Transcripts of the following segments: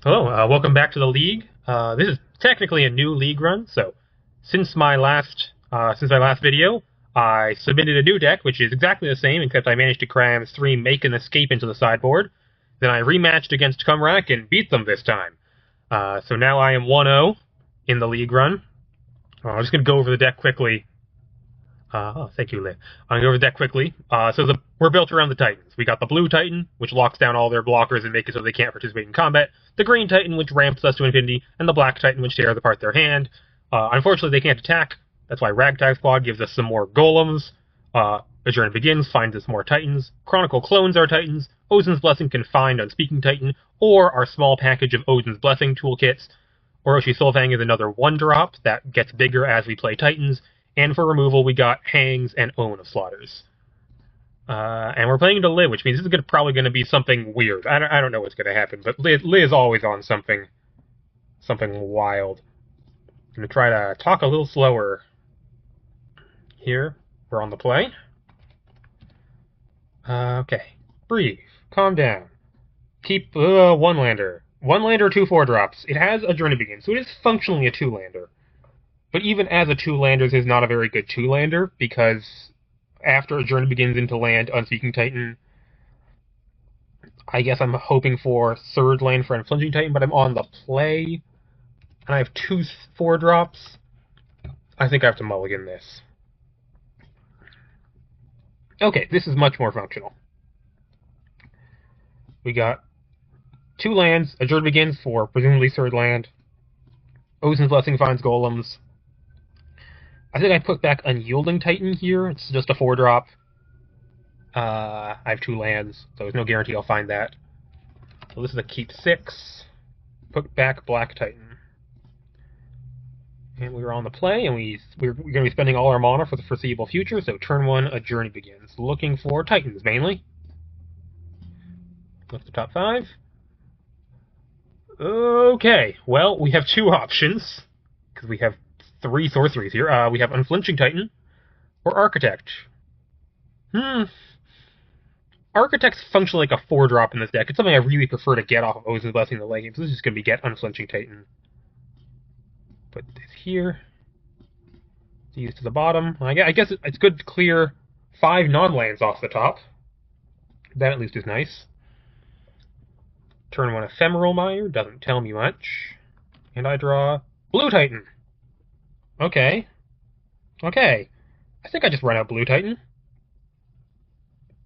Hello, welcome back to the league. This is technically a new league run, so since my last video, I submitted a new deck, which is exactly the same, except I managed to cram 3 Make and Escape into the sideboard. Then I rematched against Cumrak and beat them this time. So now I am 1-0 in the league run. I'm just going to go over the deck quickly. Thank you, Liv. I'm going to go over the deck quickly. We're built around the Titans. We got the blue Titan, which locks down all their blockers and makes it so they can't participate in combat. The green Titan, which ramps us to infinity. And the black Titan, which tears apart their hand. Unfortunately, they can't attack. That's why Ragtag Squad gives us some more Golems. Adjourn Begins finds us more Titans. Chronicle clones our Titans. Ozin's Blessing can find Unspeaking Titan, or our small package of Ozin's Blessing toolkits. Orochi Soulfang is another 1-drop that gets bigger as we play Titans. And for removal, we got Hangs and Own of Slaughters. And we're playing to Liv, which means this is probably going to be something weird. I don't know what's going to happen, but Liv is always on something wild. I'm going to try to talk a little slower here. We're on the play. Okay. Breathe. Calm down. Keep one-lander. One-lander, 2 4-drops. It has a Journey Begins, so it is functionally a 2-lander. But even as a 2-lander, this is not a very good 2-lander, because after a Journey Begins into land, Unspeaking Titan, I guess I'm hoping for 3rd land for Unflinching Titan, but I'm on the play, and I have 2 4-drops. I think I have to mulligan this. Okay, this is much more functional. We got 2 lands, a Journey Begins for presumably 3rd land. Ozin's Blessing finds Golems. I think I put back Unyielding Titan here. It's just a 4-drop. I have 2 lands, so there's no guarantee I'll find that. So this is a keep 6. Put back Black Titan. And we were on the play, and we're going to be spending all our mana for the foreseeable future, so turn 1, a Journey Begins. Looking for Titans, mainly. Look at the top 5. Okay, well, we have 2 options, because we have 3 sorceries here. We have Unflinching Titan or Architect. Architect's functionally like a 4-drop in this deck. It's something I really prefer to get off of Ozin's Blessing in the late game, so this is going to be get Unflinching Titan. Put this here. These to the bottom. I guess it's good to clear 5 non-lands off the top. That at least is nice. Turn 1 Ephemeral Mire, doesn't tell me much. And I draw Blue Titan. Okay. I think I just run out Blue Titan.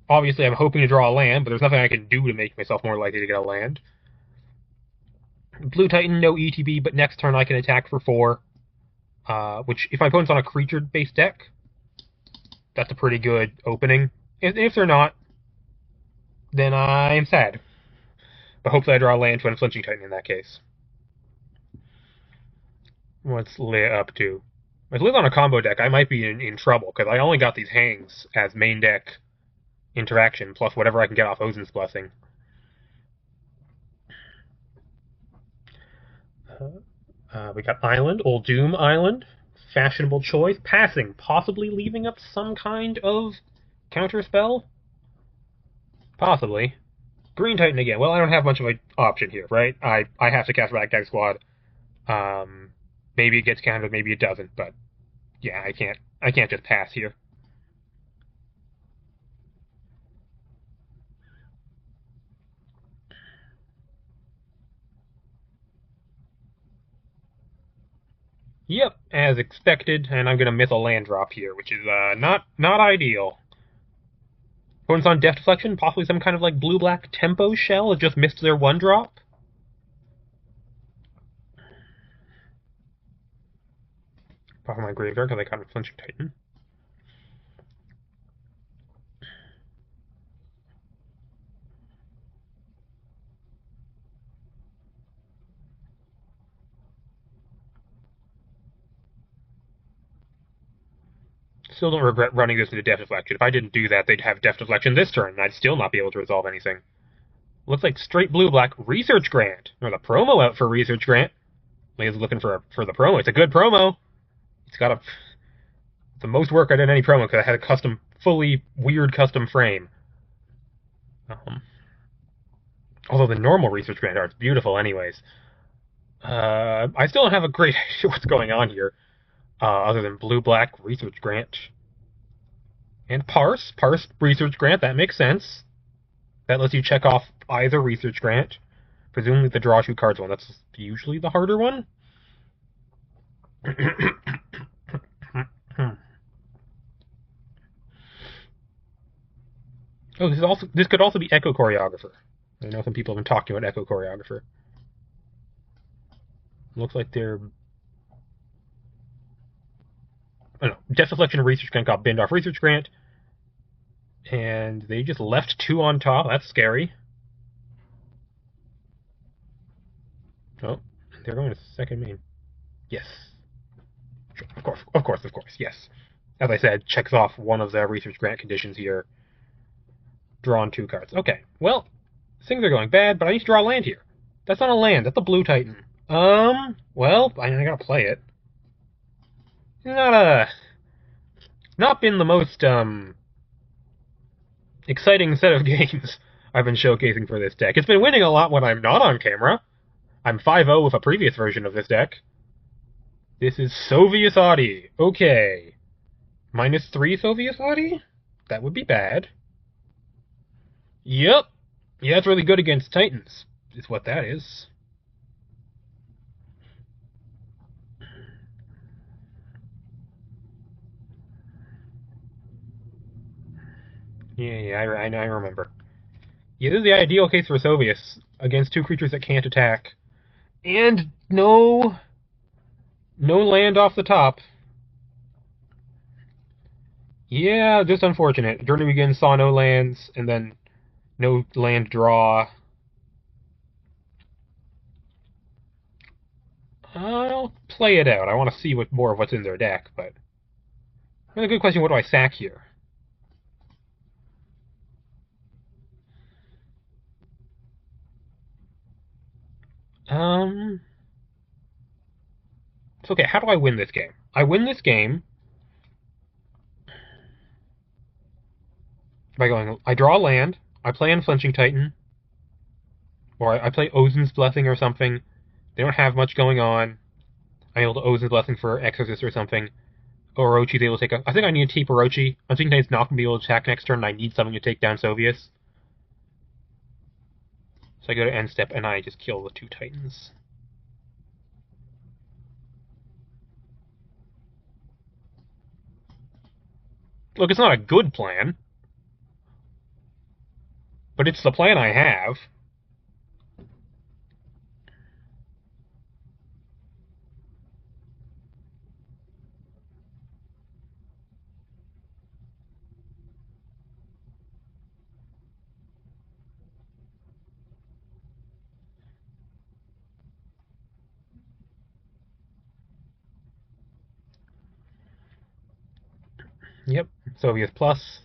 Obviously, I'm hoping to draw a land, but there's nothing I can do to make myself more likely to get a land. Blue Titan, no ETB, but next turn I can attack for 4. Which, if my opponent's on a creature-based deck, that's a pretty good opening. If they're not, then I am sad. But hopefully I draw a land to Unflinching Titan in that case. What's Liv up to? If Liv on a combo deck, I might be in trouble, because I only got these Hangs as main deck interaction, plus whatever I can get off Ozin's Blessing. We got Island, Old Doom Island. Fashionable choice. Passing, possibly leaving up some kind of counterspell? Possibly. Green Titan again. Well, I don't have much of an option here, right? I have to cast Ragtag Squad. Maybe it gets countered, maybe it doesn't, but yeah, I can't just pass here. Yep, as expected, and I'm gonna miss a land drop here, which is not ideal. Opponents on Death Deflection, possibly some kind of like blue-black tempo shell have just missed their 1-drop. Pop my graveyard because I got Unflinching Titan. Still don't regret running this into Death Deflection. If I didn't do that, they'd have Death Deflection this turn, and I'd still not be able to resolve anything. Looks like straight blue-black Research Grant. There's a promo out for Research Grant. Leah's looking for the promo. It's a good promo. It's got the most work I did in any promo because I had a fully weird custom frame. Although the normal Research Grant art's beautiful anyways. I still don't have a great idea what's going on here, other than blue-black Research Grant. And Parse Research Grant, that makes sense. That lets you check off either Research Grant. Presumably the draw 2 cards one, that's usually the harder one. Oh, this could also be Echo Choreographer. I know some people have been talking about Echo Choreographer. Looks like they're... I don't know. Death Deflection and Research Grant got binned off Research Grant. And they just left 2 on top. That's scary. Oh, they're going to second main. Yes. Sure. Of course, yes. As I said, checks off one of the Research Grant conditions here. Drawn 2 cards. Okay, well, things are going bad, but I need to draw a land here. That's not a land, that's a blue Titan. Well, I gotta play it. Not been the most, exciting set of games I've been showcasing for this deck. It's been winning a lot when I'm not on camera. I'm 5-0 with a previous version of this deck. This is Soviet Adi. Okay. -3 Soviet Adi? That would be bad. Yep. Yeah, that's really good against Titans, is what that is. Yeah, I remember. Yeah, this is the ideal case for Soviets against 2 creatures that can't attack. And no land off the top. Yeah, just unfortunate. Journey Begins saw no lands, and then no land draw. I'll play it out. I want to see more of what's in their deck, but... That's a good question, what do I sack here? It's okay, how do I win this game? I win this game by going, I draw a land, I play Unflinching Titan, or I play Ozin's Blessing or something. They don't have much going on. I'm able to Ozin's Blessing for Exorcist or something. Orochi's able to take I think I need to tape Orochi. Unflinching Titan's not going to be able to attack next turn, and I need something to take down Soviets. So I go to end step, and I just kill the 2 Titans. Look, it's not a good plan. But it's the plan I have. Yep, Soviets plus.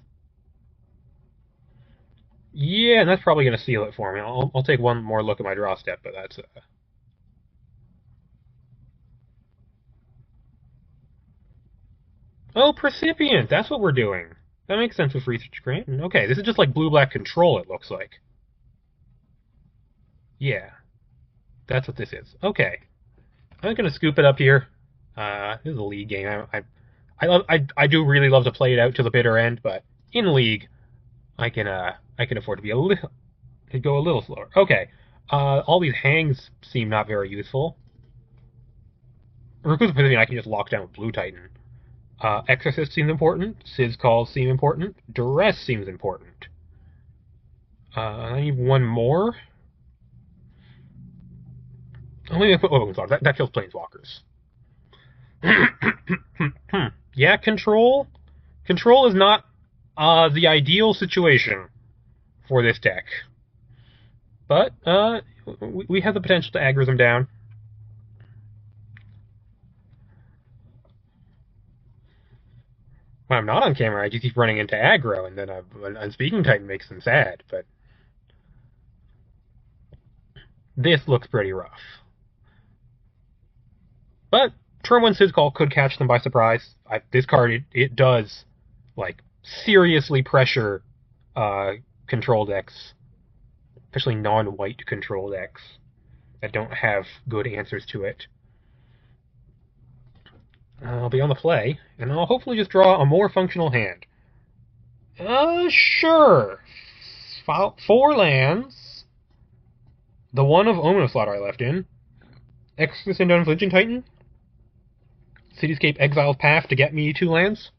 Yeah, and that's probably going to seal it for me. I'll take one more look at my draw step, but that's... Oh, Precipient! That's what we're doing. That makes sense with Research Grant. Okay, this is just like blue-black control, it looks like. Yeah. That's what this is. Okay. I'm going to scoop it up here. This is a League game. I do really love to play it out to the bitter end, but in League, I can afford to be go a little slower. Okay. All these hangs seem not very useful. Reclusive Pavilion I can just lock down with Blue Titan. Exorcist seems important. Sizz Calls seem important. Duress seems important. I need one more. I'm going to put Overland Slaughter. That kills Planeswalkers. Yeah, Control. Control is not the ideal situation for this deck. But we have the potential to aggro them down. When I'm not on camera, I just keep running into aggro, and then an Unspeaking Titan makes them sad, but... This looks pretty rough. But turn 1 Sizz Call could catch them by surprise. This card, it does, like, seriously pressure control decks. Especially non-white control decks that don't have good answers to it. I'll be on the play, and I'll hopefully just draw a more functional hand. Sure. 4 lands. The one of Ominous Slaughter I left in. Exorcist and Unflinching Titan. Cityscape Exile's Path to get me 2 lands.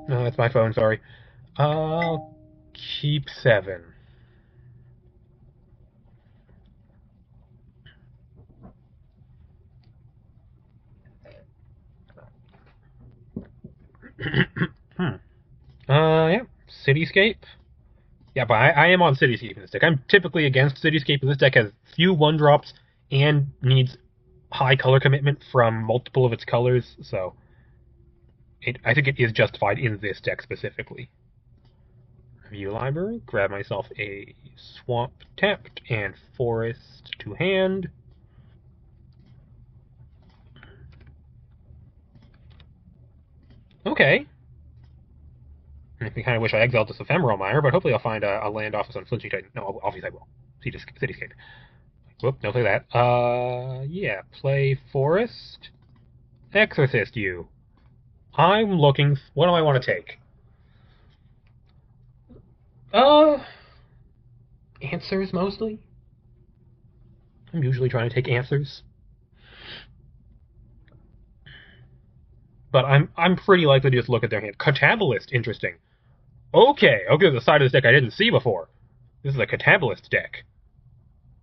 No, that's my phone, sorry. I'll keep 7. Yeah. Cityscape. Yeah, but I am on Cityscape in this deck. I'm typically against Cityscape, but this deck has few 1-drops and needs high color commitment from multiple of its colors, so I think it is justified in this deck specifically. View library, grab myself a Swamp tapped and Forest to hand. Okay. I kind of wish I exiled this Ephemeral Mire, but hopefully I'll find a land off of Unflinching Titan. No, obviously I will. Cityscape. Whoop, don't play that. Yeah, play Forest. Exorcist you. I'm looking... What do I want to take? Answers, mostly. I'm usually trying to take answers. But I'm pretty likely to just look at their hand. Catabolist, interesting. Okay, there's a side of this deck I didn't see before. This is a Catabolist deck.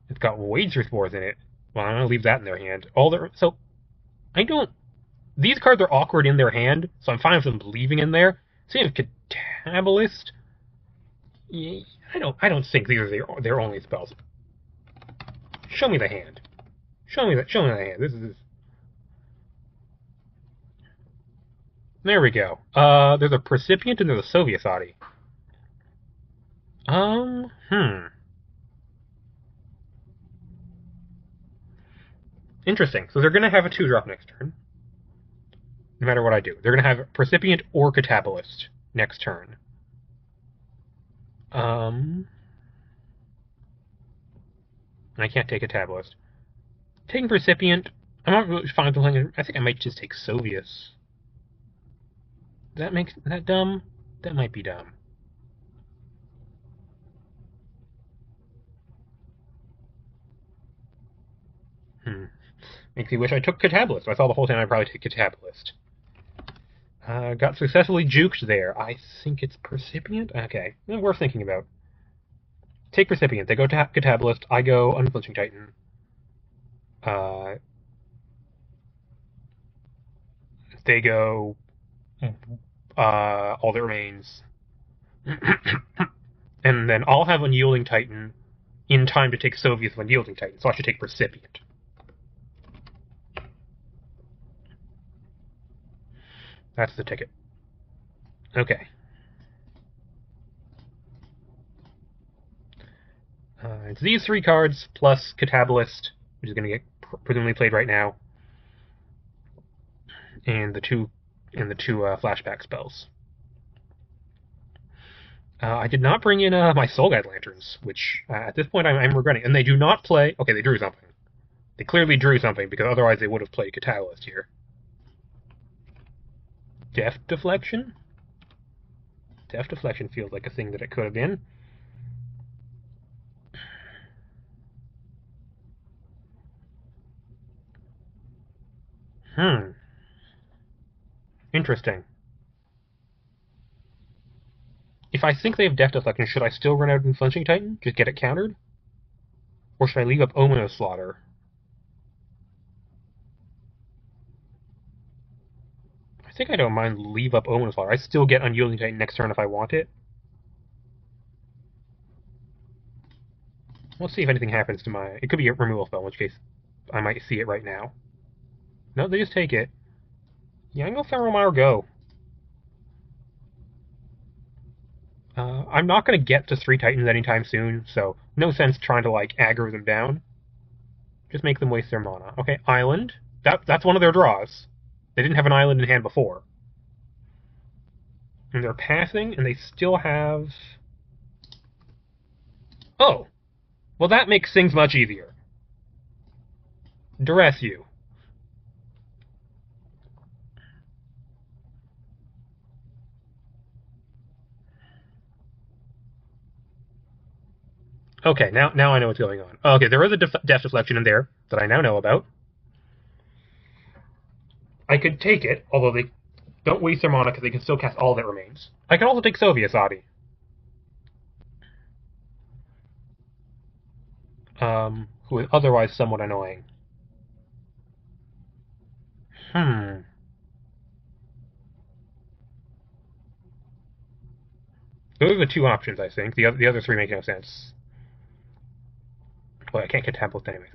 It's got Wager Spores in it. Well, I'm gonna leave that in their hand. These cards are awkward in their hand, so I'm fine with them leaving in there. Seeing Catabolist, yeah, I don't think these are their only spells. Show me the hand. Show me the hand. This is. There we go. There's a Precipient and there's a Soviasati. Interesting. So they're going to have a 2-drop next turn. No matter what I do. They're going to have Precipient or Catabolist next turn. I can't take Catabolist. Taking Precipient, I'm not really fine with playing. I think I might just take Sovius. Does that make that dumb? That might be dumb. Makes me wish I took Catabolist. I thought the whole time I'd probably take Catabolist. Got successfully juked there. I think it's Precipient? Okay. Worth thinking about. Take Precipient. They go to Catabolist. I go Unflinching Titan. They go All That Remains. And then I'll have Unyielding Titan in time to take Soviet of Unyielding Titan, so I should take Precipient. That's the ticket. Okay. It's these 3 cards plus Catabolist, which is going to get presumably played right now, and the two flashback spells. I did not bring in my Soul Guide Lanterns, which at this point I'm regretting. And they do not play... Okay, they drew something. They clearly drew something, because otherwise they would have played Catabolist here. Death Deflection? Death Deflection feels like a thing that it could have been. Interesting. If I think they have Death Deflection, should I still run out Unflinching Titan? Just get it countered? Or should I leave up Ominous Slaughter? I think I don't mind leave up Ominous Slaughter. I still get Unyielding Titan next turn if I want it. Let's see if anything happens to my... It could be a removal spell, in which case I might see it right now. No, they just take it. Yeah, I can go Ephemeral Mire go. I'm not going to get to 3 Titans anytime soon, so no sense trying to, like, aggro them down. Just make them waste their mana. Okay, Island. That's one of their draws. They didn't have an island in hand before. And they're passing, and they still have Oh, well that makes things much easier. Duress you. Okay, now I know what's going on. Okay, there is a death deflection in there that I now know about. I could take it, although they don't waste their mana because they can still cast all that remains. I can also take Soviet Adi. Who is otherwise somewhat annoying. Hmm. Those are the two options, I think. The other three make no sense. Well, I can't get Catabolist anyways.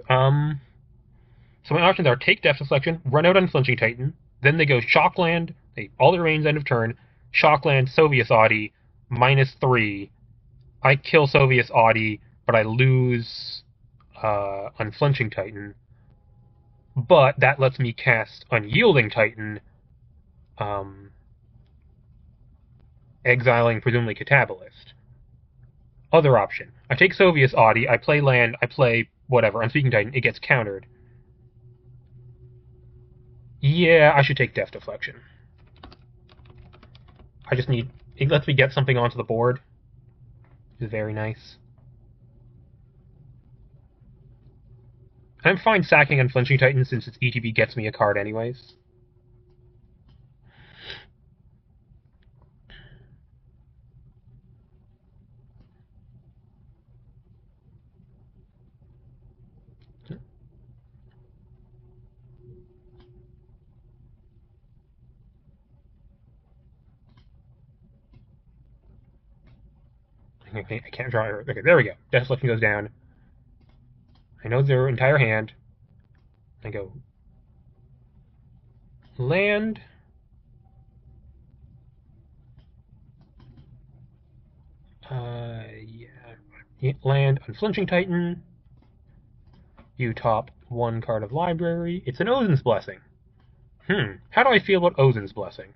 So my options are take Death Deflection, run out Unflinching Titan, then they go Shockland, all their remains end of turn, Shockland, Soviet Adi, -3. I kill Soviet Adi, but I lose Unflinching Titan. But that lets me cast Unyielding Titan, exiling presumably Catabolist. Other option. I take Soviet Adi, I play land, I play whatever, Unspeaking Titan, it gets countered. Yeah, I should take Death Deflection. I just need... It lets me get something onto the board. Which is very nice. I'm fine sacking Unflinching Titan since its ETB gets me a card anyways. Okay, I can't draw. Okay, there we go. Death Deflection goes down. I know their entire hand. I go land. Yeah. Land Unflinching Titan. You top one card of library. It's an Ozin's Blessing. How do I feel about Ozin's Blessing?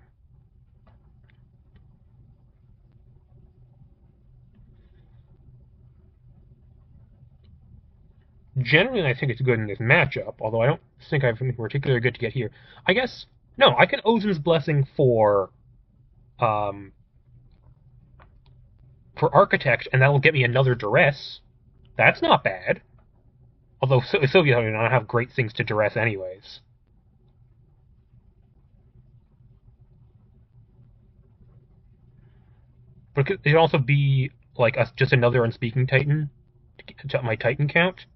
Generally, I think it's good in this matchup, although I don't think I have anything particularly good to get here. I guess, no, I can Ozin's Blessing for Architect, and that will get me another Duress. That's not bad. Although Soviet Union don't have great things to Duress anyways. But it could also be like just another Unspeaking Titan to get up my Titan count.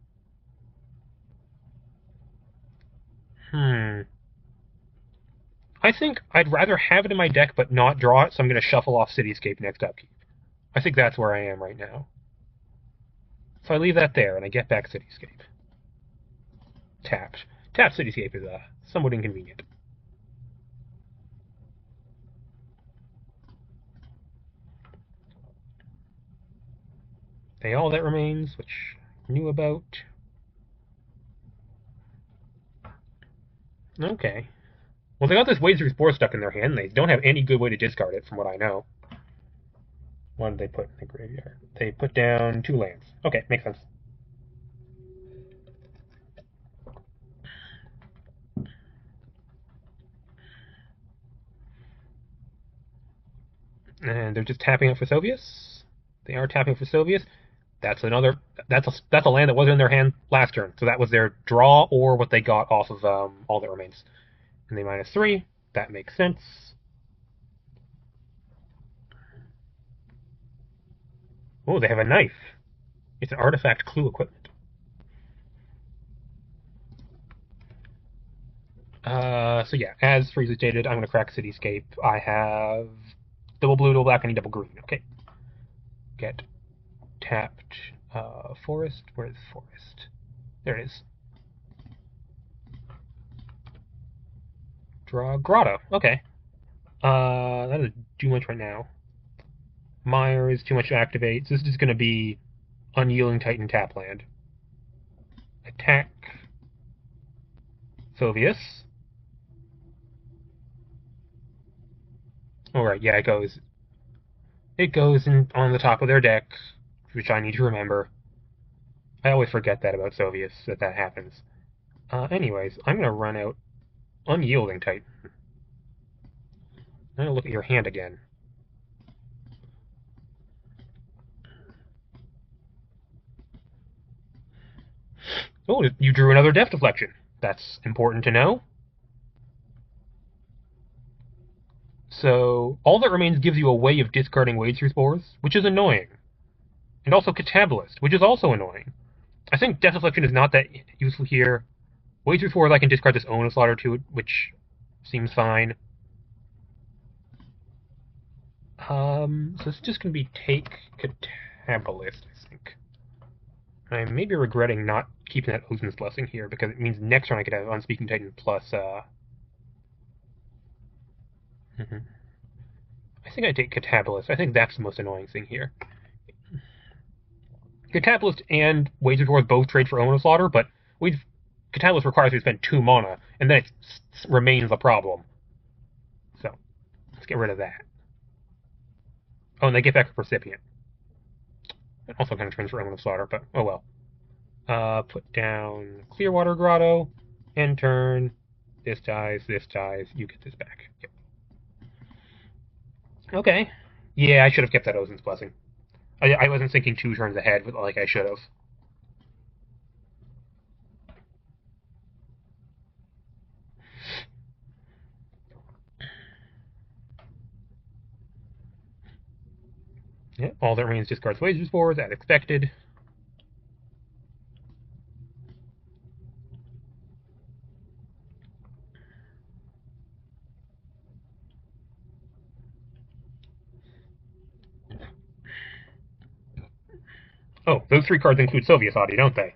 I think I'd rather have it in my deck but not draw it, so I'm going to shuffle off Cityscape next upkeep. I think that's where I am right now. So I leave that there, and I get back Cityscape. Tapped. Tapped Cityscape is somewhat inconvenient. All that remains, which I knew about. Okay. Well, they got this Wade through Spore stuck in their hand. They don't have any good way to discard it, from what I know. What did they put in the graveyard? They put down 2 lands. Okay, makes sense. And they're just tapping up for Soviets. They are tapping for Soviets. That's another. That's a land that wasn't in their hand last turn. So that was their draw or what they got off of all that remains. And they -3. That makes sense. Oh, they have a knife. It's an artifact clue equipment. So yeah, as Frieza stated, I'm going to crack Cityscape. I have double blue, double black, I need double green. Okay. Get tapped. Forest. Where's Forest? There it is. Draw Grotto. Okay. That doesn't do much right now. Mire is too much to activate, so this is going to be Unyielding Titan tap land. Attack. Sovius. Alright, yeah, it goes. It goes on the top of their deck, which I need to remember. I always forget that about Soviets, that happens. Anyways, I'm going to run out Unyielding Titan. I'm going to look at your hand again. Oh, you drew another Death Deflection. That's important to know. So, all that remains gives you a way of discarding Wade Through Spores, which is annoying. And also Catabolist, which is also annoying. I think Death Deflection is not that useful here. Wade Through Spores, I can discard this Onslaughter to it, which seems fine. So it's just going to be take Catabolist, I think. I may be regretting not keeping that Ozin's Blessing here, because it means next turn I could have Unspeaking Titan plus, I think I take Catabolist. I think that's the most annoying thing here. Catabolist and Wade Through Spores both trade for Onslaughter, but Catabolist requires me to spend 2 mana, and then it remains a problem. So, let's get rid of that. Oh, and they get back a Recipient. It also kind of transfer Onslaughter, but oh well. Put down Clearwater Grotto, end turn. This dies, you get this back. Yep. Okay. Yeah, I should have kept that Ozin's Blessing. I wasn't thinking 2 turns ahead like I should have. Yeah, all that remains discards Wade Through Spores, as expected. Oh, those 3 cards include Soviet Saudi, don't they?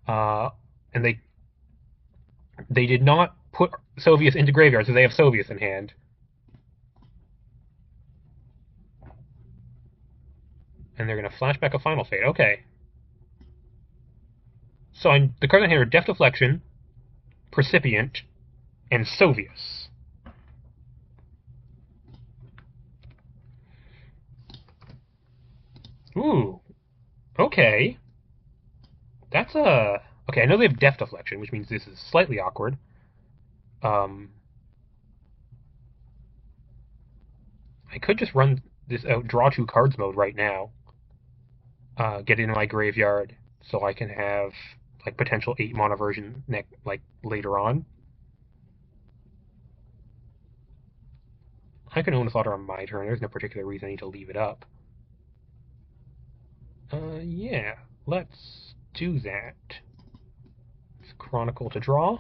And they did not put Soviets into graveyards, so they have Soviets in hand. And they're going to flashback a Final Fate. Okay. So the cards in here are Death Deflection, Precipient, and Soviets. Ooh. Okay. That's a... Okay, I know they have Death Deflection, which means this is slightly awkward. I could just run this out, draw 2 cards mode right now. Get into my graveyard so I can have like potential 8 mana version like later on. I can own a Slaughter on my turn. There's no particular reason I need to leave it up. Yeah, let's do that. Let's Chronicle to draw.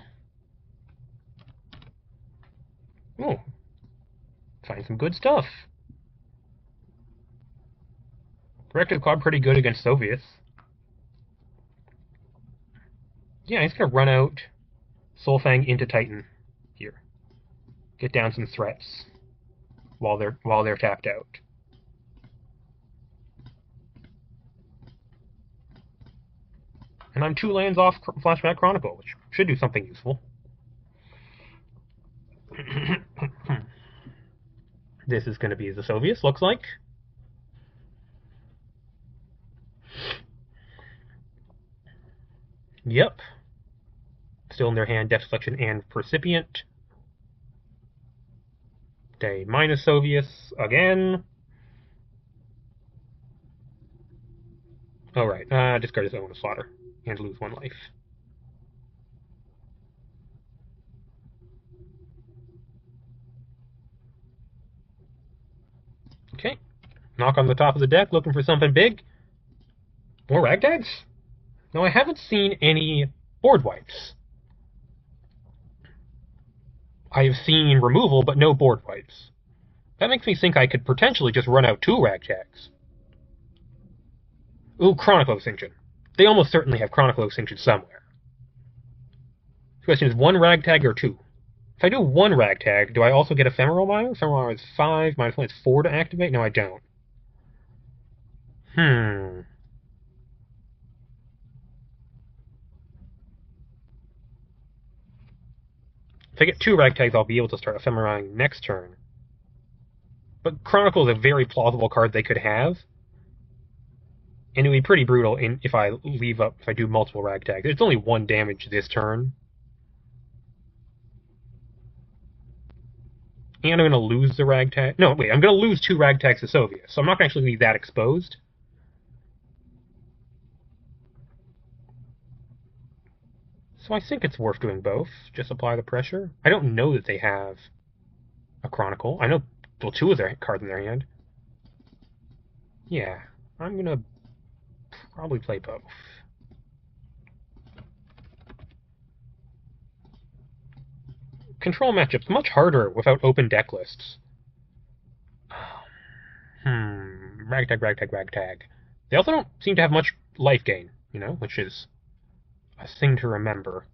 Oh, find some good stuff. Directive Cloud pretty good against Soviets. Yeah, he's gonna run out Soulfang into Titan here. Get down some threats while they're tapped out. And I'm 2 lands off Flashback Chronicle, which should do something useful. This is going to be the Soviets, looks like. Yep. Still in their hand, Death Deflection and Precipient. They minus Soviets again. Alright, discard his own Slaughter and lose 1 life. Okay. Knock on the top of the deck, looking for something big. More Ragtags? No, I haven't seen any board wipes. I have seen removal, but no board wipes. That makes me think I could potentially just run out 2 Ragtags. Ooh, Chronicle Extinction. They almost certainly have Chronicle Extinction somewhere. The question is 1 Ragtag or 2? If I do 1 Ragtag, do I also get Ephemeral Mire? Ephemeral Mire is 5, minus 1 is 4 to activate? No, I don't. If I get 2 Ragtags, I'll be able to start Ephemerizing next turn. But Chronicle is a very plausible card they could have. And it would be pretty brutal if I do multiple ragtag. It's only 1 damage this turn. And I'm going to lose the ragtag. No, wait, I'm going to lose 2 ragtags to Soviet, so I'm not going to actually be that exposed. So I think it's worth doing both. Just apply the pressure. I don't know that they have a Chronicle. I know, well, 2 of their cards in their hand. Yeah, I'm going to probably play both. Control matchups much harder without open deck lists. Ragtag, ragtag, ragtag. They also don't seem to have much life gain, you know, which is a thing to remember.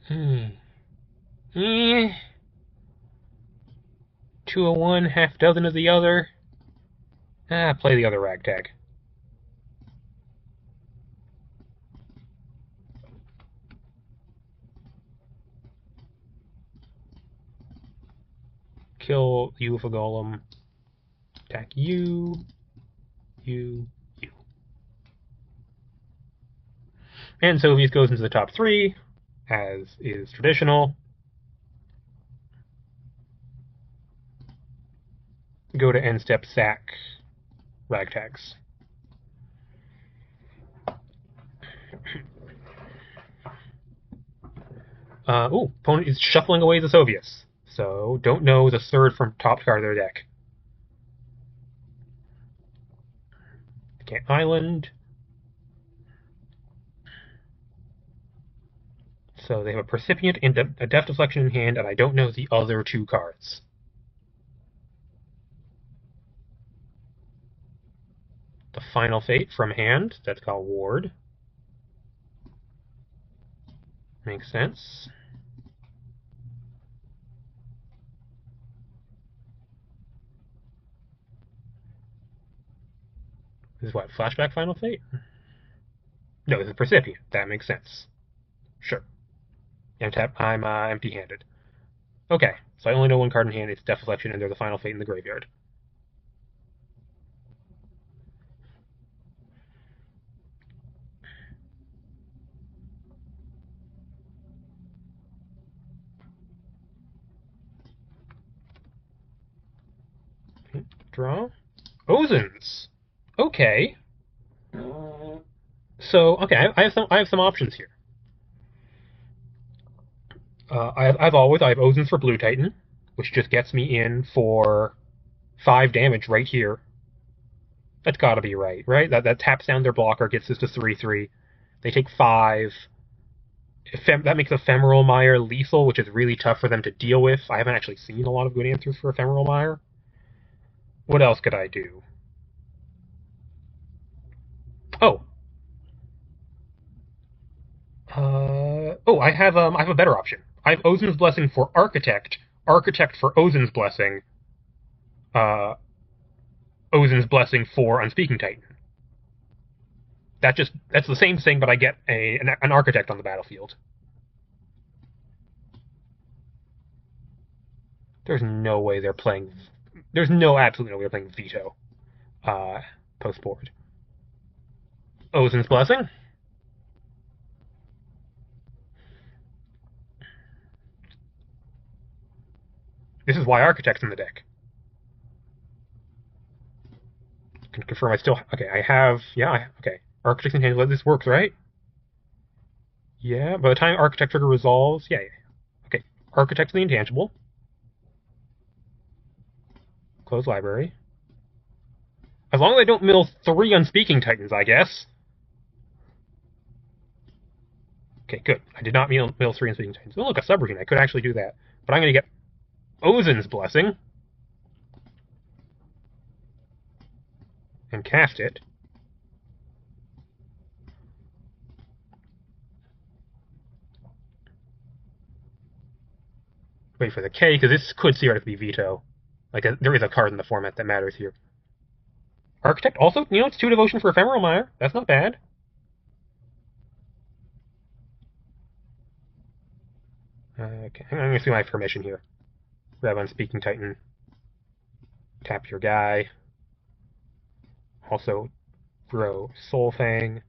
Eh. 2 of one, half dozen of the other. Play the other ragtag. Kill you with a golem. Attack you. You. And Soviet goes into the top 3, as is traditional. Go to end step, sack ragtags. Opponent is shuffling away the Soviets, so don't know the 3rd from top card of their deck. Okay, island. So they have a Precipient and a Death Deflection in hand, and I don't know the other 2 cards. The Final Fate from hand, that's called Ward. Makes sense. This is what, Flashback Final Fate? No, this is Precipient. That makes sense. Sure. I'm empty-handed. Okay, so I only know 1 card in hand. It's Death Deflection, and there's the Final Fate in the graveyard. Draw. Ozens. Okay. So okay, I have some options here. I have Ozens for Blue Titan, which just gets me in for 5 damage right here. That's got to be right? That taps down their blocker, gets this to 3/3. They take 5. That makes Ephemeral Mire lethal, which is really tough for them to deal with. I haven't actually seen a lot of good answers for Ephemeral Mire. What else could I do? I have a better option. I have Ozen's Blessing for Architect, Architect for Ozen's Blessing, Ozen's Blessing for Unspeaking Titan. That's the same thing, but I get an Architect on the battlefield. There's no way they're playing. There's absolutely no way they're playing Veto. Post board. Ozen's Blessing. This is why Architect's in the deck. I can confirm I still... Okay, I have... Yeah, okay. Architect's in hand. This works, right? Yeah, by the time Architect trigger resolves... Yeah. Okay, Architect's the intangible. Close library. As long as I don't mill 3 Unspeaking Titans, I guess. Okay, good. I did not mill 3 Unspeaking Titans. Oh, look, a subroutine. I could actually do that. But I'm going to get Ozen's Blessing. And cast it. Wait for the K, because this could theoretically be Veto. Like, there is a card in the format that matters here. Architect also, it's 2 Devotion for Ephemeral Mire. That's not bad. Okay, I'm going to see my permission here. grab Unspeaking Titan, tap your guy. Also, throw Soul Fang.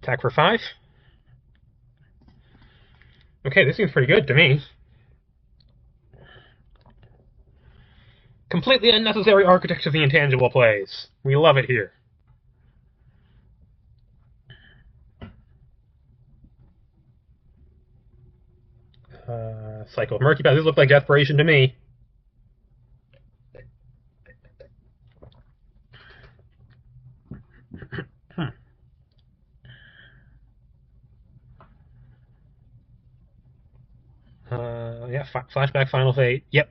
Attack for 5. Okay, this seems pretty good to me. Completely unnecessary Architects of the Intangible plays. We love it here. Cycle of Murky Path. This looked like desperation to me. Yeah, Flashback Final Fate. Yep.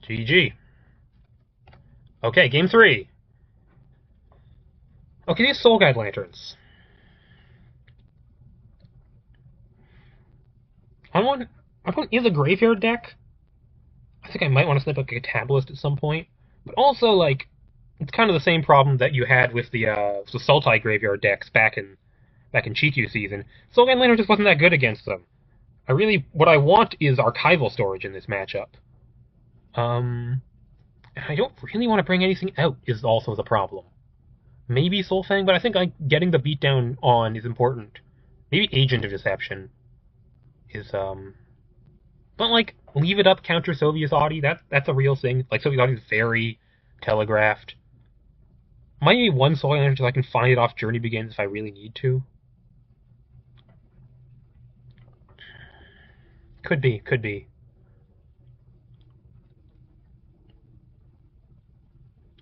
GG. Okay, game 3. Okay, these Soul Guide Lanterns. On either Graveyard deck, I think I might want to snip a Catabolist at some point. But also, like, it's kind of the same problem that you had with the Sultai Graveyard decks back in Chikyu season. Soul Guide Lantern just wasn't that good against them. What I want is archival storage in this matchup. I don't really want to bring anything out is also the problem. Maybe Soul Fang, but I think getting the beatdown on is important. Maybe Agent of Deception is, but, like, leave it up, counter Soviet Audi, that's a real thing. Like, Soviet Audi is very telegraphed. Might be one Soul Lantern so I can find it off Journey Begins if I really need to. Could be.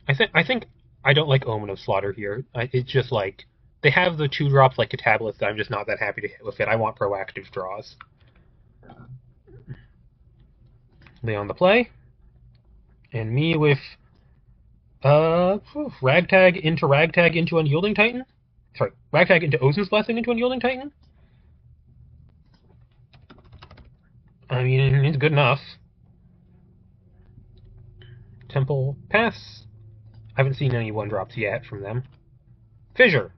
I think I don't like Omen of Slaughter here. It's just like, they have the 2-drops like Catabolist, I'm just not that happy to hit with it. I want proactive draws. Leon the play. And me with Ragtag into Unyielding Titan? Sorry, Ragtag into Ozen's Blessing into Unyielding Titan? I mean, it's good enough. Temple pass. I haven't seen any 1-drops yet from them. Fissure.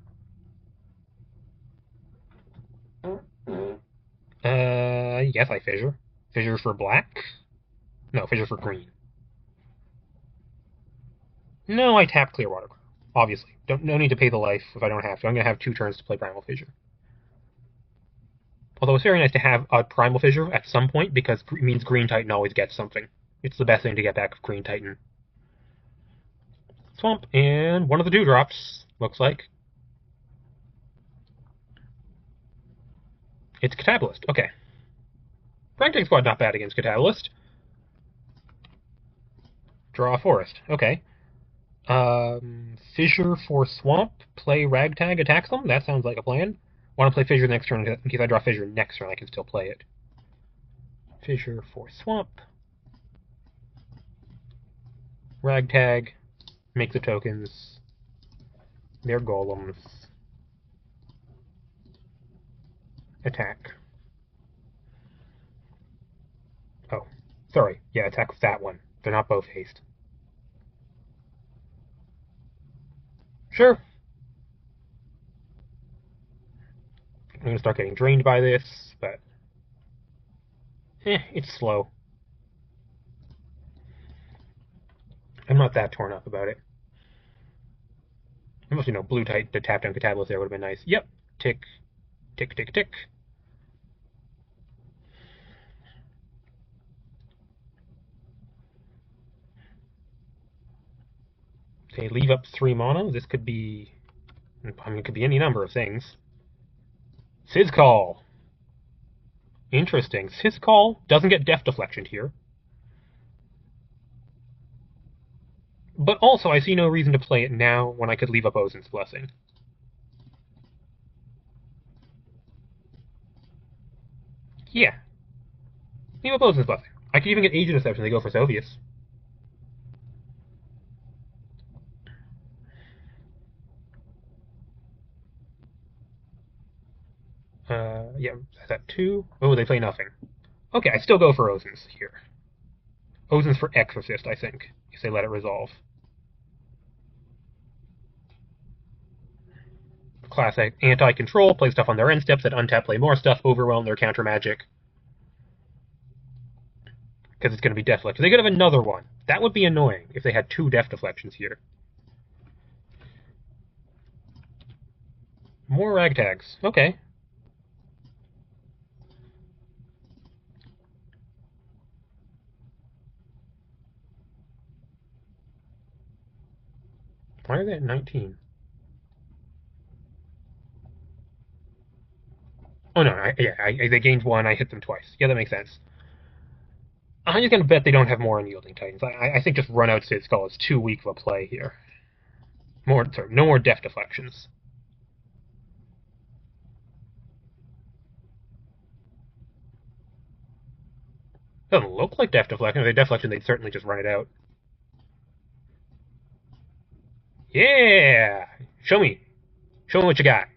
Yes, I Fissure. Fissure for black? No, Fissure for green. No, I tap Clearwater. Obviously. No need to pay the life if I don't have to. I'm going to have 2 turns to play Primal Fissure. Although it's very nice to have a Primal Fissure at some point, because it means Green Titan always gets something. It's the best thing to get back of Green Titan. Swamp, and one of the 2-drops, looks like. It's Catabolist. Okay. Ragtag Squad not bad against Catabolist. Draw a forest. Okay. Fissure for Swamp. Play Ragtag, attacks them. That sounds like a plan. Want to play Fissure next turn. In case I draw Fissure next turn, I can still play it. Fissure for Swamp. Ragtag. Make the tokens. They're Golems. Attack. Oh, sorry. Yeah, attack with that one. They're not both haste. Sure. I'm going to start getting drained by this, but it's slow. I'm not that torn up about it. Almost, blue Titan to tap down Catabolist there would have been nice. Yep. Tick. Tick, tick, tick. Okay, leave up 3 mana. This could be... it could be any number of things. Sizcall. Interesting. Sizcall doesn't get Death Deflection here. But also, I see no reason to play it now when I could leave up Ozen's Blessing. Yeah. Leave up Ozen's Blessing. I could even get Agent Deception. They go for Sovius. Yeah, is that 2? Oh, they play nothing. Okay, I still go for Ozen's here. Ozen's for Exorcist, I think, if they let it resolve. classic anti-control, play stuff on their end steps, that untap, play more stuff, overwhelm their counter magic. Because it's going to be Deflect. They could have another one. That would be annoying if they had 2 Def Deflections here. More Ragtags. Okay. Why are they at 19? Oh no, they gained 1, I hit them twice. Yeah, that makes sense. I'm just going to bet they don't have more Unyielding Titans. I think just run out Sid Skull is too weak of a play here. No more Def Deflections. Doesn't look like Def Deflection. If they Deflection, they'd certainly just run it out. Yeah! Show me what you got.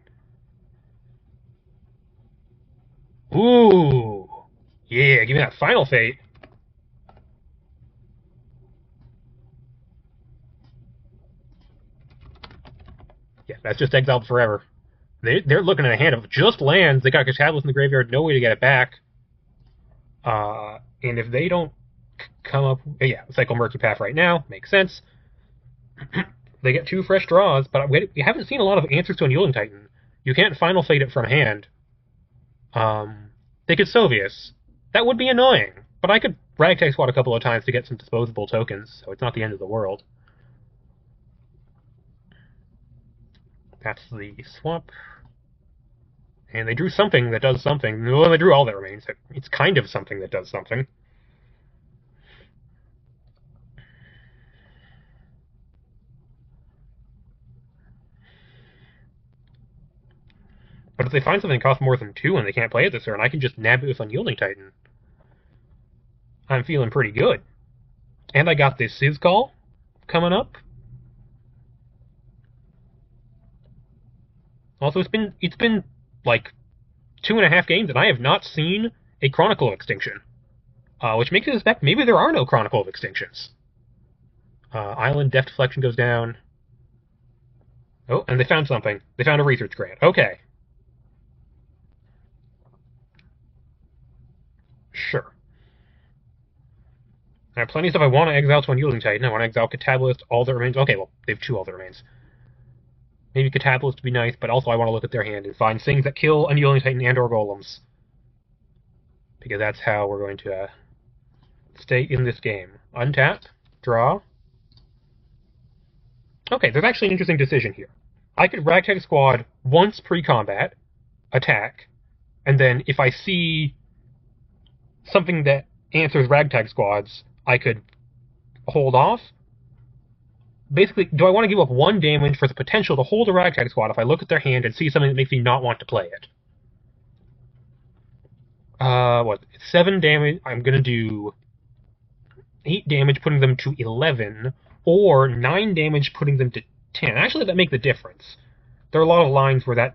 Ooh! Yeah, give me that Final Fate. Yeah, that's just exiled forever. They're looking at a hand of just lands. They got Catabolist in the graveyard, no way to get it back. And if they don't come up... Yeah, Cycle Murky Path right now. Makes sense. They get 2 fresh draws, but we haven't seen a lot of answers to Unyielding Titan. You can't Final Fate it from hand. They could Sovius. That would be annoying, but I could Ragtag Squad a couple of times to get some disposable tokens, so it's not the end of the world. That's the swamp. And they drew something that does something. Well, they drew all that remains. It's kind of something that does something. But if they find something that costs more than 2 and they can't play it this turn, I can just nab it with Unyielding Titan. I'm feeling pretty good. And I got this Sizcall coming up. Also, it's been like 2.5 games, and I have not seen a Chronicle of Extinction. Which makes me suspect maybe there are no Chronicle of Extinctions. Island Def Deflection goes down. Oh, and they found something. They found a research grant. Okay. Sure. I have plenty of stuff I want to exile to Unyielding Titan. I want to exile Catabolist, All That Remains. Okay, well, they have 2 All That Remains. Maybe Catabolist would be nice, but also I want to look at their hand and find things that kill Unyielding Titan and or Golems. Because that's how we're going to stay in this game. Untap, draw. Okay, there's actually an interesting decision here. I could Ragtag Squad once pre-combat, attack, and then if I see something that answers Ragtag Squads, I could hold off. Basically, do I want to give up 1 damage for the potential to hold a Ragtag Squad if I look at their hand and see something that makes me not want to play it? 7 damage. I'm going to do 8 damage, putting them to 11, or 9 damage, putting them to 10. Actually, that makes the difference. There are a lot of lines where that,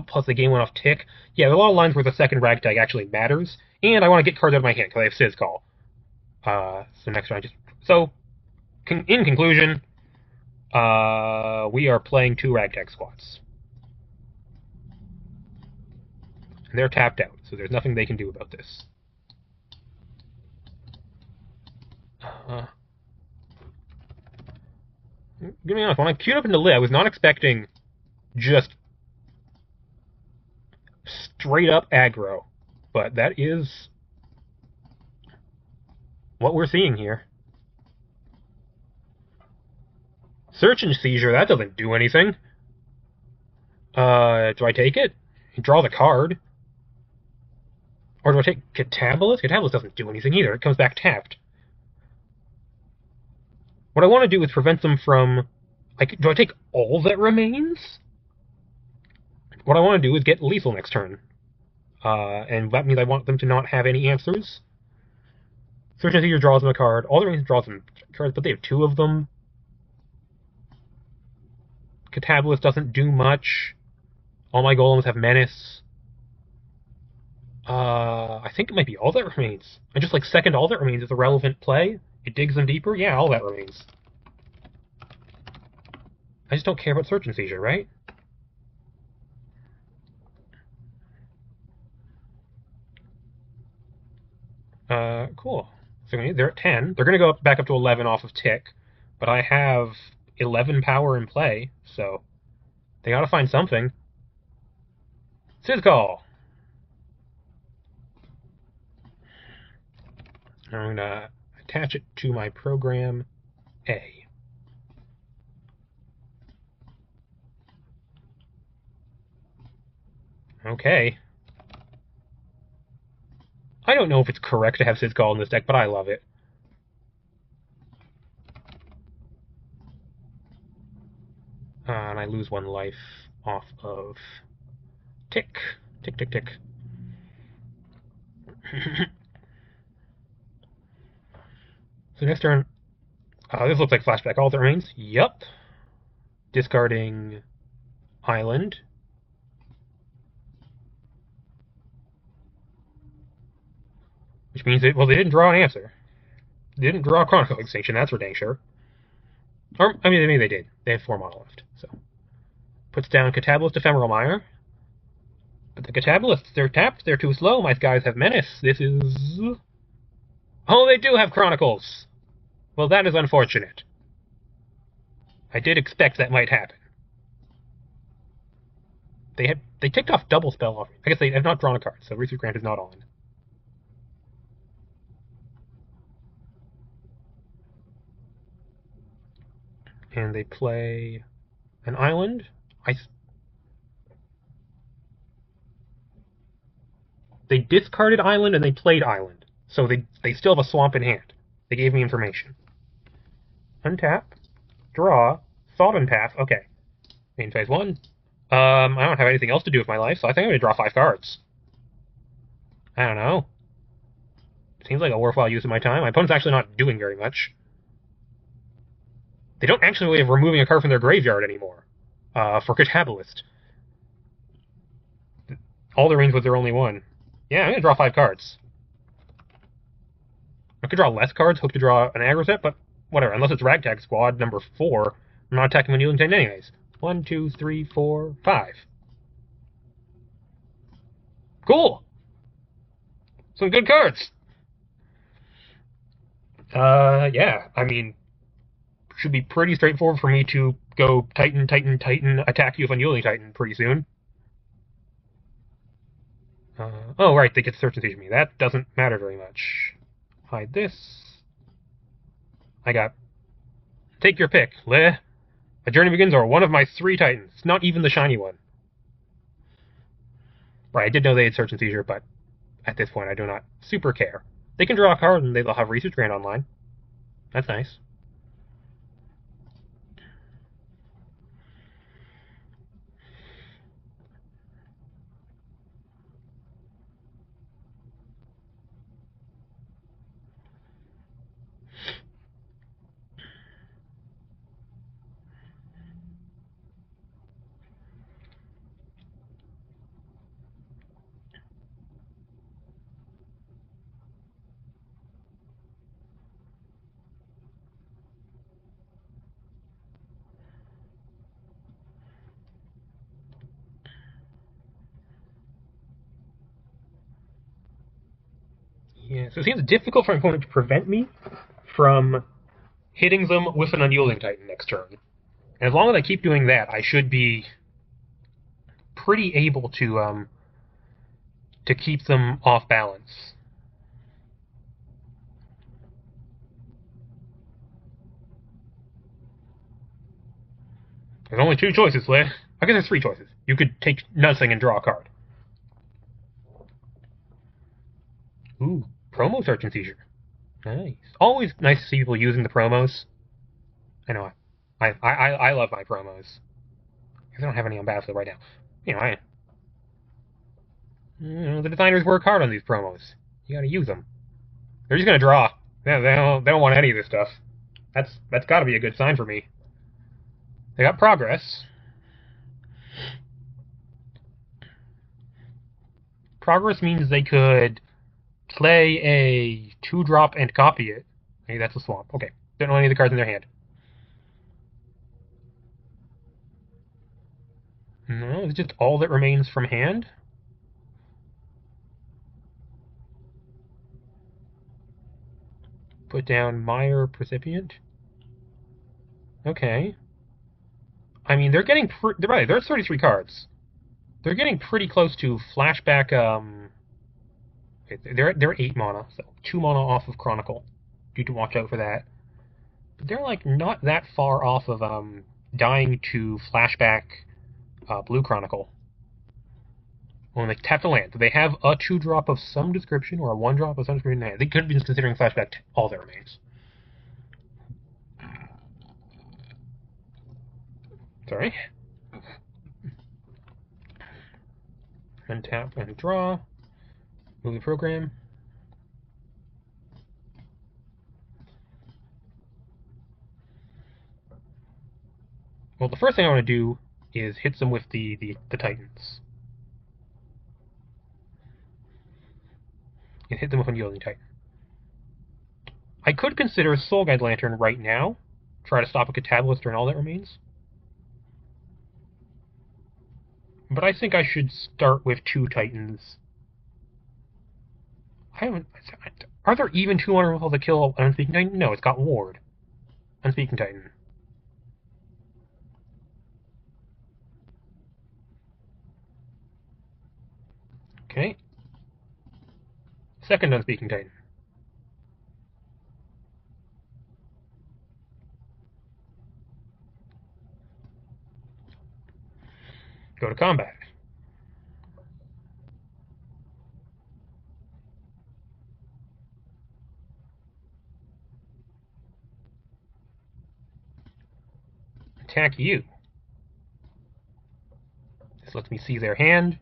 plus the game went off tick. Yeah, there are a lot of lines where the second Ragtag actually matters, and I want to get cards out of my hand because I have Sizcall. So next round, in conclusion, we are playing 2 Ragtag Squads. And they're tapped out, so there's nothing they can do about this. Give me honest, when I queued up into Lit, I was not expecting just straight up aggro, but that is what we're seeing here. Search and Seizure, that doesn't do anything. Do I take it? Draw the card. Or do I take Catabolist? Catabolist doesn't do anything either. It comes back tapped. What I want to do is prevent them from... do I take All That Remains? What I want to do is get lethal next turn. And that means I want them to not have any answers. Search and Seizure draws them a card. All That Remains draws them cards, but they have 2 of them. Catabolist doesn't do much. All my Golems have Menace. I think it might be All That Remains. I just second All That Remains is a relevant play. It digs them deeper. Yeah, All That Remains. I just don't care about Search and Seizure, right? So they're at 10. They're going to go back up to 11 off of tick, but I have 11 power in play, so they got to find something. Syscall. I'm going to attach it to my program A. Okay. I don't know if it's correct to have Syscall in this deck, but I love it. And I lose 1 life off of tick. Tick, tick, tick. So next turn, this looks like flashback. All that remains. Yup. Discarding Island. Which means they didn't draw an answer. They didn't draw a Chronicle Extinction, that's for dang sure. Or, I mean, maybe they did. They have 4 mana left, so. Puts down Catabolist, Ephemeral Mire. But the Catabolists, they're tapped, they're too slow. My skies have Menace. This is... Oh, they do have Chronicles! Well, that is unfortunate. I did expect that might happen. They ticked off double spell offering. I guess they have not drawn a card, so Research Grant is not on. And they play an island. They discarded island and they played island. So they still have a swamp in hand. They gave me information. Untap, draw, Sodden Path. Okay. Main phase 1. I don't have anything else to do with my life, so I think I'm going to draw 5 cards. I don't know. Seems like a worthwhile use of my time. My opponent's actually not doing very much. They don't actually have removing a card from their graveyard anymore. For Catabolist. All the rings was their only one. Yeah, I'm going to draw 5 cards. I could draw less cards, hope to draw an aggro set, but whatever. Unless it's Ragtag Squad number 4, I'm not attacking my Kneeling Titan anyways. 1, 2, 3, 4, 5. Cool! Some good cards! Yeah, I mean, should be pretty straightforward for me to go Titan, Titan, Titan, attack you with Unyielding Titan pretty soon. Oh, right, they get Search and Seizure me. That doesn't matter very much. Hide this. I got... Take your pick, Leh. A Journey Begins or one of my 3 Titans. Not even the shiny one. Right, I did know they had Search and Seizure, but at this point I do not super care. They can draw a card and they'll have Research Grant online. That's nice. Yeah, so it seems difficult for an opponent to prevent me from hitting them with an Unyielding Titan next turn. And as long as I keep doing that, I should be pretty able to keep them off balance. There's only 2 choices, Leh. I guess there's 3 choices. You could take nothing and draw a card. Ooh, promo Search and Seizure. Nice. Always nice to see people using the promos. I know. I love my promos. I don't have any on Battlefield right now. The designers work hard on these promos. You gotta use them. They're just gonna draw. They don't want any of this stuff. That's gotta be a good sign for me. They got Progress. Progress means they could play a 2-drop and copy it. Hey, that's a swamp. Okay. Don't know any of the cards in their hand. No, it's just all that remains from hand. Put down Meyer Precipient. Okay. I mean, they're getting... They're right, there's 33 cards. They're getting pretty close to flashback, They're 8 mana, so 2 mana off of Chronicle. You need to watch out for that. But they're, like, not that far off of, dying to flashback, Blue Chronicle. When they tap the land, do they have a 2-drop of some description or a 1-drop of some description in hand? They could be considering flashback all that remains. Sorry. Untap and draw. Move the program. Well, the first thing I want to do is hit them with the Titans. And hit them with a Unyielding Titan. I could consider Soul Guide Lantern right now. Try to stop a Catabolist or all that remains. But I think I should start with 2 Titans. Are there even 2 removals to kill an Unspeaking Titan? No, it's got Ward. Unspeaking Titan. Okay. Second Unspeaking Titan. Go to combat. Attack you. This lets me see their hand.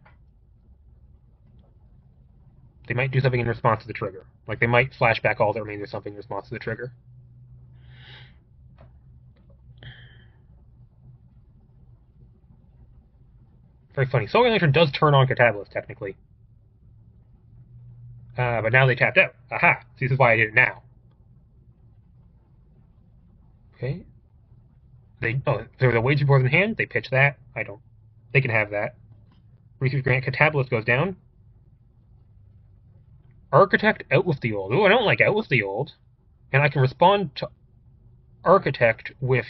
They might do something in response to the trigger. Like, they might flashback all that remains or something in response to the trigger. Very funny. Soul Guide Lantern does turn on Catabolist, technically. But now they tapped out. Aha! See, this is why I did it now. Okay. There's a Wage Report in hand. They pitch that. They can have that. Research Grant. Catabolist goes down. Architect out with the old. Ooh, I don't like out with the old. And I can respond to Architect with...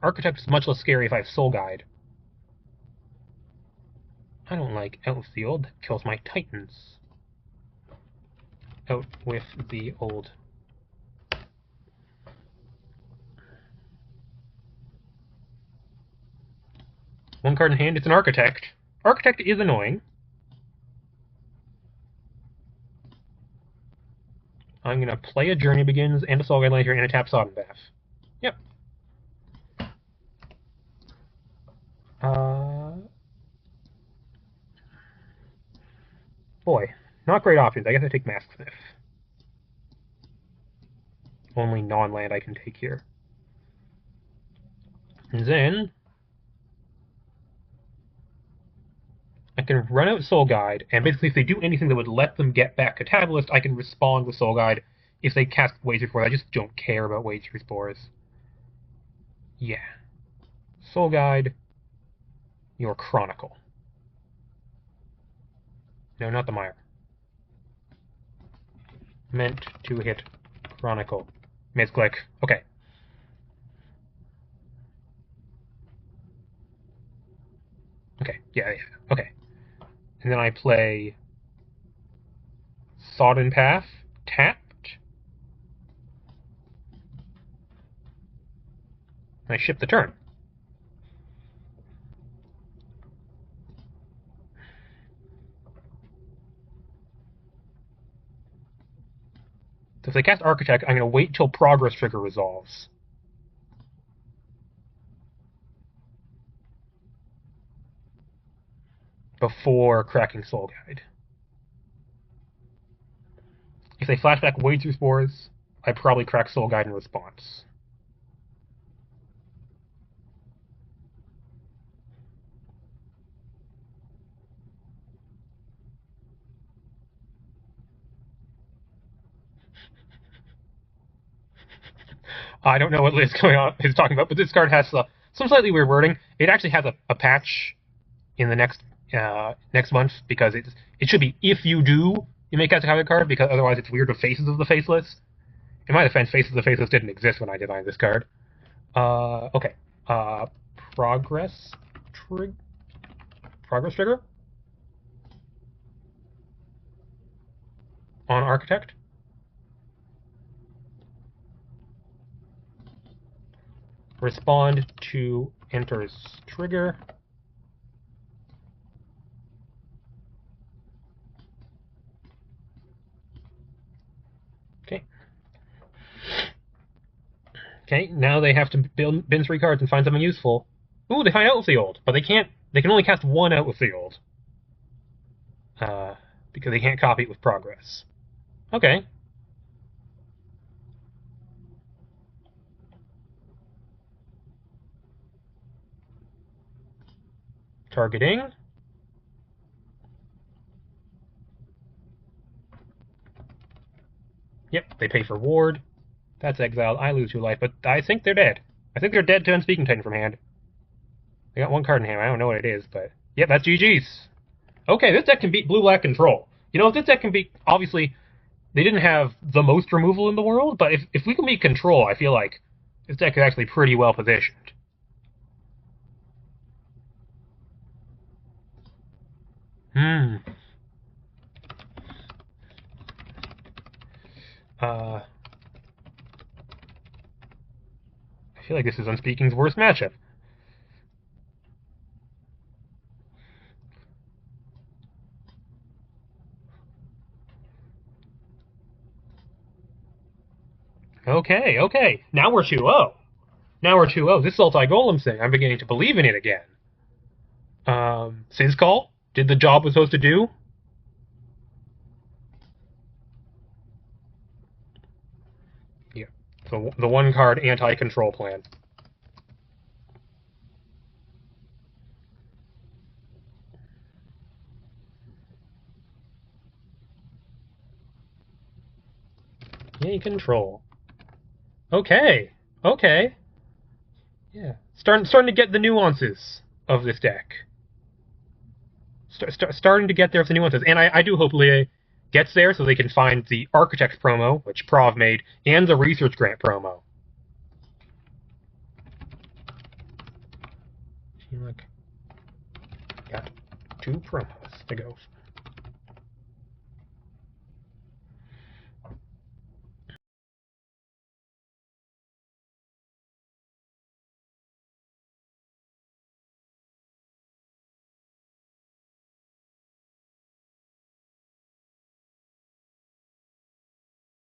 Architect is much less scary if I have Soul Guide. I don't like out with the old. That kills my Titans. Out with the old. One card in hand, it's an Architect. Architect is annoying. I'm going to play a Journey Begins and a Soul Guide Lantern and a tap Sodden Bath. Yep. Boy, not great options. I guess I take Masksmith. Only non-land I can take here. And then I can run out Soul Guide, and basically if they do anything that would let them get back Catabolist, I can respond with Soul Guide. If they cast Wage Spores, I just don't care about Wage Spores. Yeah. Soul Guide, your Chronicle. No, not the Mire. Meant to hit Chronicle. Misclick. Okay. Okay, yeah. Okay. And then I play Sodden Path, tapped. And I ship the turn. So if they cast Architect, I'm going to wait till Progress Trigger resolves. Before cracking Soul Guide. If they flashback Wade through Spores, I probably crack Soul Guide in response. I don't know what Liz is talking about, but this card has some slightly weird wording. It actually has a patch in the next month, because it should be if you do you may cast a copy card, because otherwise it's weird with Faces of the Faceless. In my defense, Faces of the Faceless didn't exist when I designed this card. Okay. Progress trigger? On Architect? Respond to enters trigger. Okay. Okay, now they have to bin 3 cards and find something useful. Ooh, they find Outfield, but they can only cast 1 Outfield. Because they can't copy it with Progress. Okay. Targeting. Yep, they pay for ward. That's exiled. I lose 2 life, but I think they're dead. I think they're dead to Unspeaking Titan from hand. They got 1 card in hand. I don't know what it is, but... Yep, that's GG's. Okay, this deck can beat Blue-Black Control. You know, if this deck can beat... Obviously, they didn't have the most removal in the world, but if we can beat Control, I feel like this deck is actually pretty well positioned. I feel like this is Unspeaking's worst matchup. Okay. Now we're 2-0. Now we're 2-0. This Sultai Golems thing, I'm beginning to believe in it again. Sizcall did the job it was supposed to do. Yeah. So the 1-card anti-control plan. Yay, control. Okay. Yeah. Starting to get the nuances of this deck. Starting to get there with the nuances. And I do hope Leah gets there so they can find the Architect promo, which Prov made, and the Research Grant promo. Look, got 2 promos to go.